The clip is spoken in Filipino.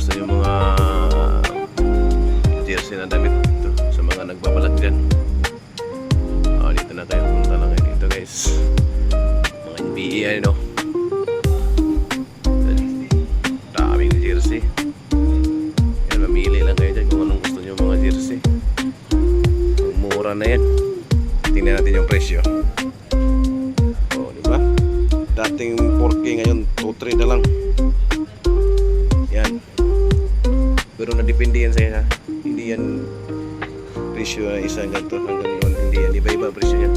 gusto yung mga jersey na damit ito, sa mga nagbabalat dyan. Dito na tayo punta lang kayo dito guys. Mga NBA ano. Daming jersey. Yan, mamili lang kayo dyan kung anong gusto nyo mga jersey. Mura na yan. Tingnan natin yung presyo. Diba? Dating 4K ngayon 2-3 na lang. Yan. Pero nadepende yan sa'yo ha. Hindi yan presyo na isang ganito hanggang yun. Hindi yan. Iba-iba presyo yan.